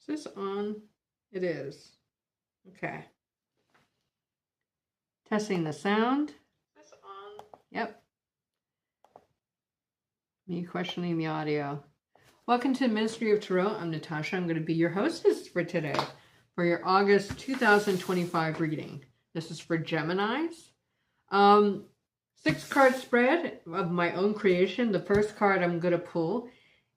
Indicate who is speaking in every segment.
Speaker 1: Is this on? It is. Okay. Testing the sound. Is this on? Yep. Me questioning the audio. Welcome to the Ministry of Tarot. I'm Natasha. I'm going to be your hostess for today for your August 2025 reading. This is for Geminis. 6-card spread of my own creation. The first card I'm going to pull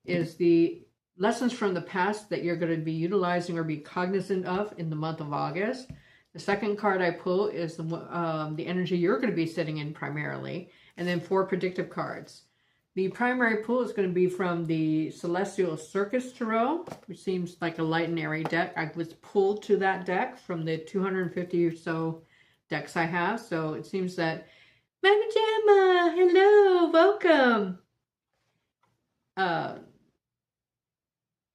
Speaker 1: is the lessons from the past that you're going to be utilizing or be cognizant of in the month of August. The second card I pull is the energy you're going to be sitting in primarily, and then 4 predictive cards. The primary pull is going to be from the Celestial Circus Tarot, which seems like a light and airy deck. I was pulled to that deck from the 250 or so decks I have, so it seems that Mama Gemma, hello, welcome.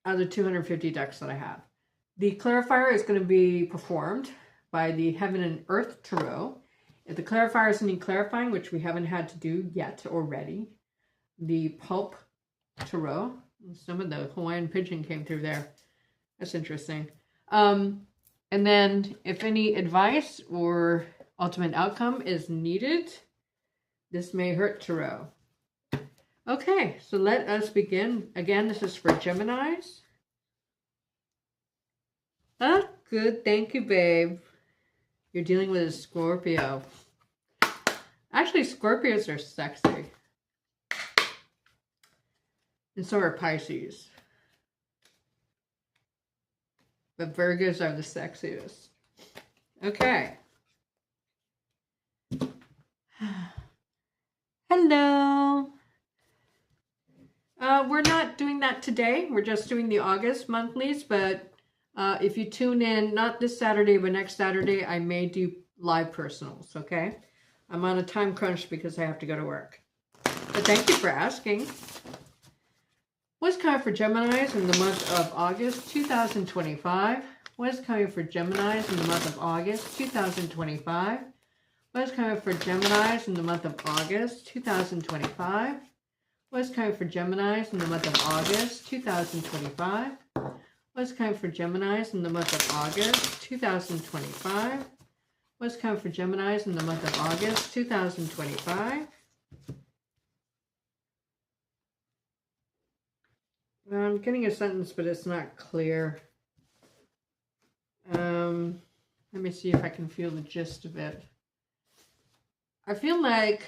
Speaker 1: Out of the 250 decks that I have. The clarifier is going to be performed by the Heaven and Earth Tarot. If the clarifiers need clarifying, which we haven't had to do yet already, the Pulp Tarot. Some of the Hawaiian pigeon came through there. That's interesting. And then if any advice or ultimate outcome is needed, this may hurt Tarot. Okay, so let us begin. Again, this is for Geminis. Ah, good. Thank you, babe. You're dealing with a Scorpio. Actually, Scorpios are sexy. And so are Pisces. But Virgos are the sexiest. Okay. Hello. We're not doing that today. We're just doing the August monthlies, but if you tune in, not this Saturday, but next Saturday, I may do live personals, okay? I'm on a time crunch because I have to go to work. But thank you for asking. What's coming for Geminis in the month of August 2025? What's coming for Geminis in the month of August 2025? What's coming for Geminis in the month of August 2025? What's coming for Geminis in the month of August 2025? What's coming for Geminis in the month of August 2025? What's coming for Geminis in the month of August 2025? I'm getting a sentence, but it's not clear. Let me see if I can feel the gist of it. I feel like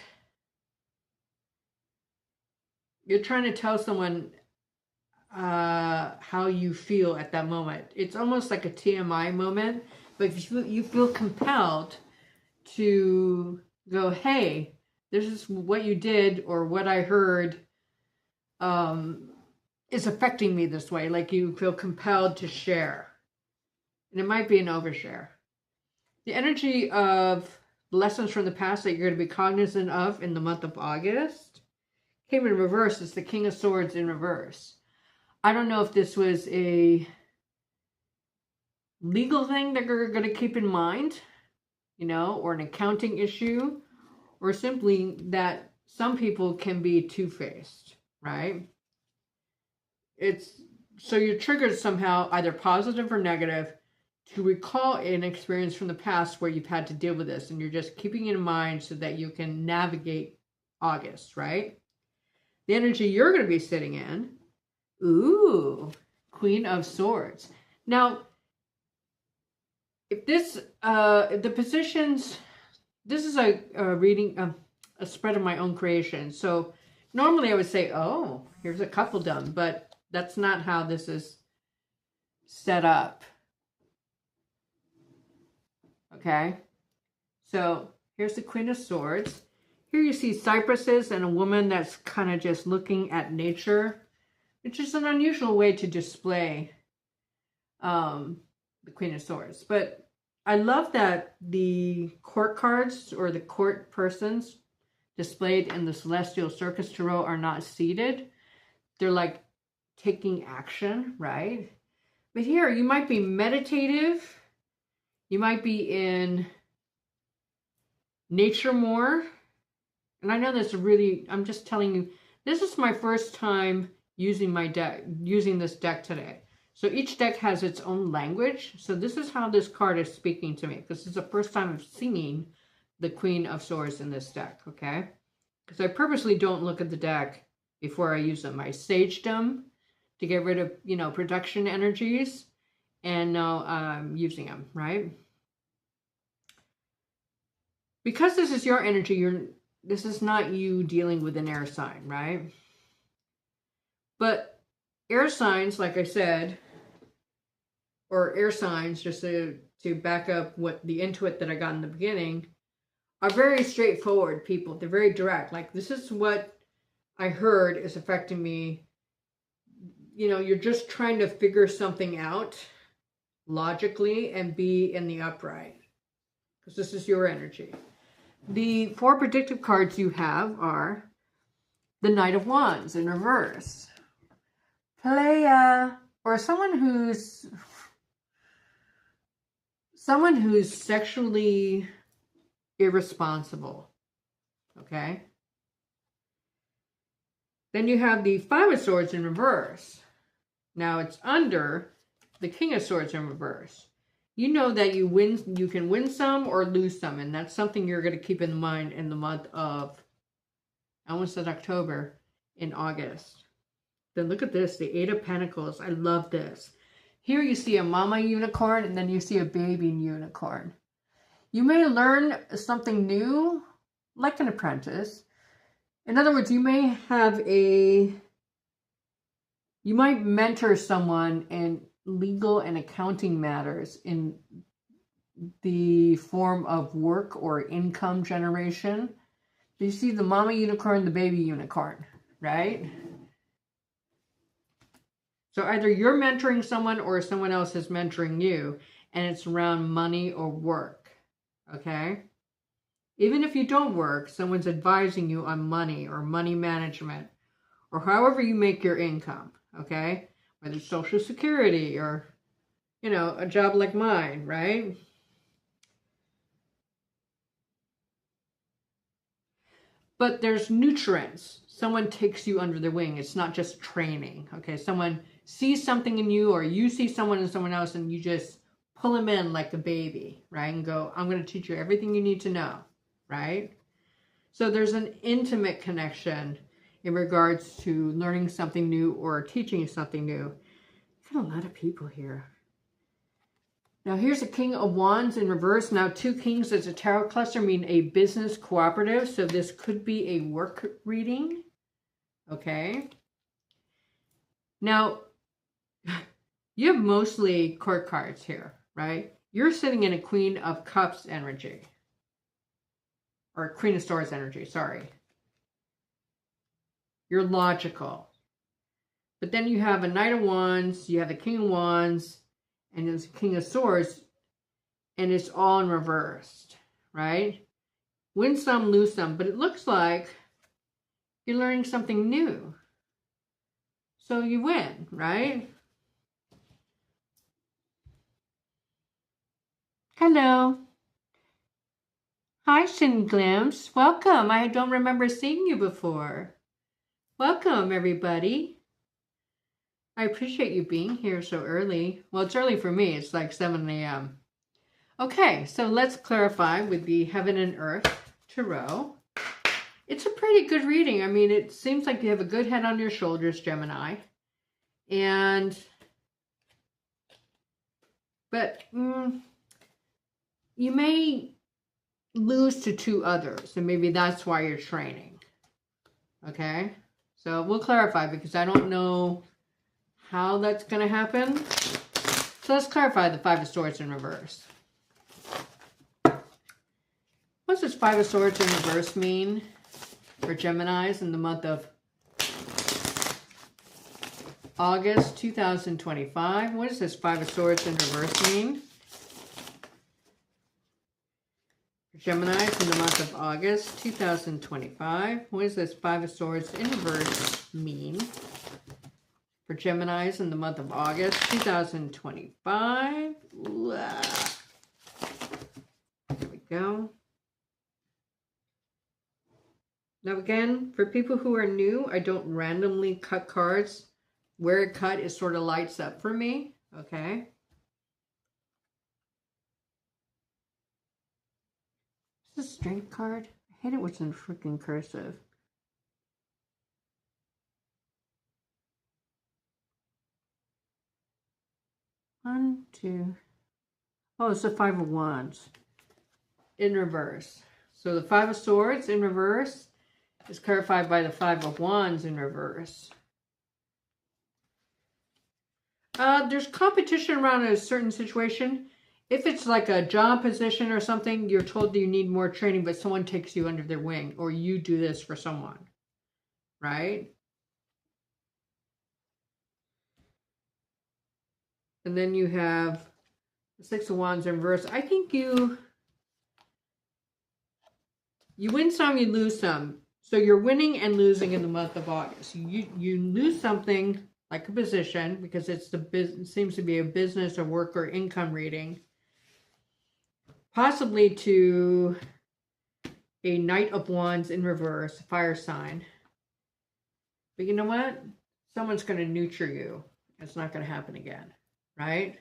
Speaker 1: you're trying to tell someone how you feel at that moment. It's almost like a TMI moment, but if you feel compelled to go, hey, this is what you did or what I heard is affecting me this way. Like you feel compelled to share. And it might be an overshare. The energy of lessons from the past that you're going to be cognizant of in the month of August came in reverse. It's the King of Swords in reverse. I don't know if this was a legal thing that you're going to keep in mind, or an accounting issue, or simply that some people can be two-faced, right? So you're triggered somehow, either positive or negative, to recall an experience from the past where you've had to deal with this, and you're just keeping it in mind so that you can navigate August, right? The energy you're going to be sitting in, ooh, Queen of Swords. Now, if this, the positions, this is a reading, a spread of my own creation. So normally I would say, oh, here's a coupledom, but that's not how this is set up. Okay, so here's the Queen of Swords. Here you see cypresses and a woman that's kind of just looking at nature, which is an unusual way to display the Queen of Swords. But I love that the court cards or the court persons displayed in the Celestial Circus Tarot are not seated. They're like taking action, right? But here you might be meditative. You might be in nature more. And I know that's I'm just telling you, this is my first time using this deck today. So each deck has its own language. So this is how this card is speaking to me, because this is the first time I'm seeing the Queen of Swords in this deck, okay? Because I purposely don't look at the deck before I use them. I saged them to get rid of, you know, production energies, and now I'm using them, right? Because this is your energy, this is not you dealing with an air sign, right? But air signs, like I said, or air signs, just to back up what the intuit that I got in the beginning, are very straightforward people. They're very direct. Like, this is what I heard is affecting me. You know, you're just trying to figure something out logically and be in the upright, because this is your energy. The 4 predictive cards you have are the Knight of Wands in reverse. Playa, or someone who's sexually irresponsible, okay? Then you have the 5 of Swords in reverse. Now it's under the King of Swords in reverse. You know that you can win some or lose some, and that's something you're going to keep in mind in the month of, I almost said October, in August. Then look at this, the 8 of Pentacles. I love this. Here you see a mama unicorn, and then you see a baby unicorn. You may learn something new, like an apprentice. In other words, you might mentor someone in legal and accounting matters in the form of work or income generation. You see the mama unicorn, the baby unicorn, right? So either you're mentoring someone or someone else is mentoring you, and it's around money or work, okay? Even if you don't work, someone's advising you on money or money management or however you make your income, okay? Whether it's Social Security or, you know, a job like mine, right? But there's nutrients. Someone takes you under their wing. It's not just training, okay? Someone sees something in you, or you see someone in someone else, and you just pull them in like a baby, right? And go, I'm going to teach you everything you need to know, right? So there's an intimate connection in regards to learning something new or teaching something new. Got a lot of people here. Now here's a King of Wands in reverse. Now 2 kings as a tarot cluster mean a business cooperative. So this could be a work reading. Okay. Now you have mostly court cards here, right? You're sitting in a Queen of Cups energy. Or Queen of Swords energy, sorry. You're logical. But then you have a Knight of Wands, you have the King of Wands, and there's a King of Swords, and it's all in reversed, right? Win some, lose some, but it looks like you're learning something new. So you win, right? Hello. Hi, Shin Glimpse. Welcome. I don't remember seeing you before. Welcome, everybody. I appreciate you being here so early. Well, it's early for me. It's like 7 a.m. Okay, so let's clarify with the Heaven and Earth Tarot. It's a pretty good reading. I mean, it seems like you have a good head on your shoulders, Gemini. But you may lose to 2 others, and maybe that's why you're training. Okay? So we'll clarify, because I don't know how that's going to happen. So let's clarify the 5 of Swords in reverse. What's this 5 of Swords in reverse mean for Geminis in the month of August 2025? What does this 5 of Swords in reverse mean for Geminis in the month of August 2025? What does this 5 of Swords in reverse mean for Geminis in the month of August 2025? There we go. Now again, for people who are new, I don't randomly cut cards where it cut, it sort of lights up for me. Okay. Is this a strength card? I hate it when it's in freaking cursive. One, two. Oh, it's the Five of Wands in reverse. So the Five of Swords in reverse is clarified by the Five of Wands in reverse. There's competition around a certain situation. If it's like a job position or something, you're told that you need more training, but someone takes you under their wing, or you do this for someone, right? And then you have the Six of Wands in reverse. I think you win some, you lose some. So you're winning and losing in the month of August. You lose something like a position because it's seems to be a business or work or income reading. Possibly to a Knight of Wands in reverse, fire sign. But you know what? Someone's going to nurture you. It's not going to happen again, right?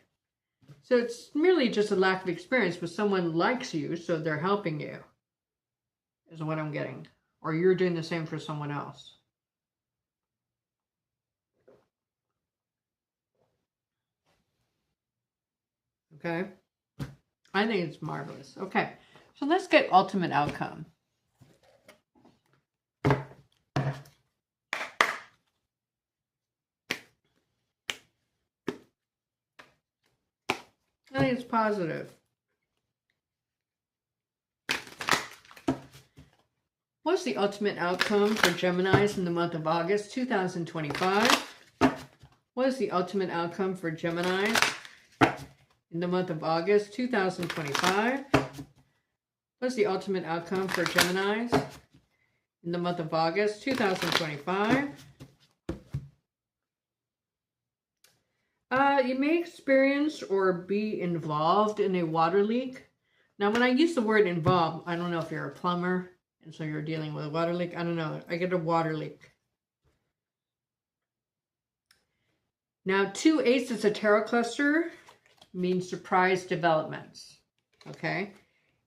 Speaker 1: So it's merely just a lack of experience, but someone likes you, so they're helping you, is what I'm getting. Or you're doing the same for someone else. Okay? I think it's marvelous. Okay, so let's get ultimate outcome. I think it's positive. What's the ultimate outcome for Geminis in the month of August 2025? What is the ultimate outcome for Geminis in the month of August 2025? What's the ultimate outcome for Geminis in the month of August 2025? You may experience or be involved in a water leak. Now, when I use the word involved, I don't know if you're a plumber and so you're dealing with a water leak. I don't know. I get a water leak. Now, 2 aces of tarot cluster means surprise developments. Okay?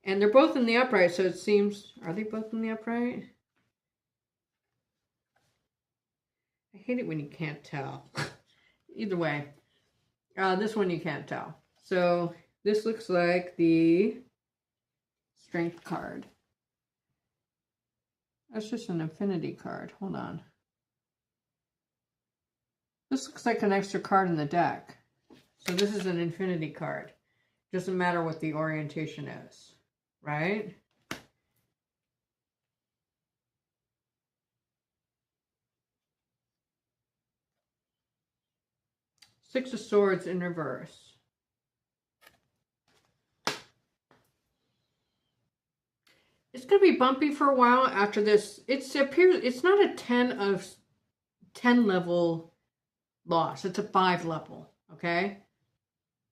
Speaker 1: And they're both in the upright, so it seems... Are they both in the upright? I hate it when you can't tell. Either way. This one you can't tell. So this looks like the Strength card. That's just an infinity card. Hold on. This looks like an extra card in the deck. So this is an infinity card. Doesn't matter what the orientation is, right? Six of Swords in reverse. It's going to be bumpy for a while after this. It's not a 10 level loss. It's a 5 level, okay?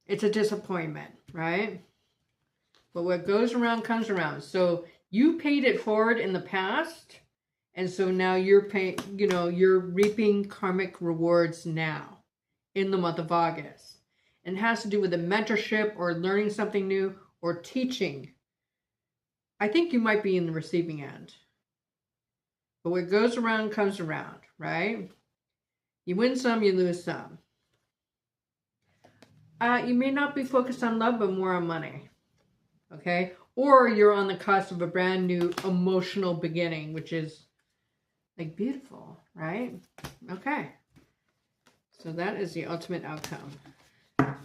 Speaker 1: It's a disappointment, right? But what goes around comes around. So you paid it forward in the past, and so now you're you're reaping karmic rewards now in the month of August. And it has to do with a mentorship or learning something new or teaching. I think you might be in the receiving end. But what goes around comes around, right? You win some, you lose some. You may not be focused on love, but more on money. Okay? Or you're on the cusp of a brand new emotional beginning, which is like beautiful, right? Okay. So that is the ultimate outcome.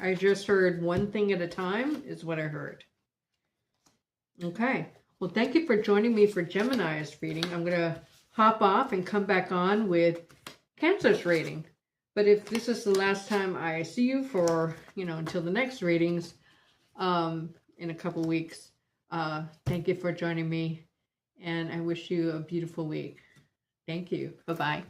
Speaker 1: I just heard one thing at a time is what I heard. Okay. Well, thank you for joining me for Gemini's reading. I'm going to hop off and come back on with Cancer's reading. But if this is the last time I see you for, until the next readings in a couple weeks, thank you for joining me. And I wish you a beautiful week. Thank you. Bye-bye.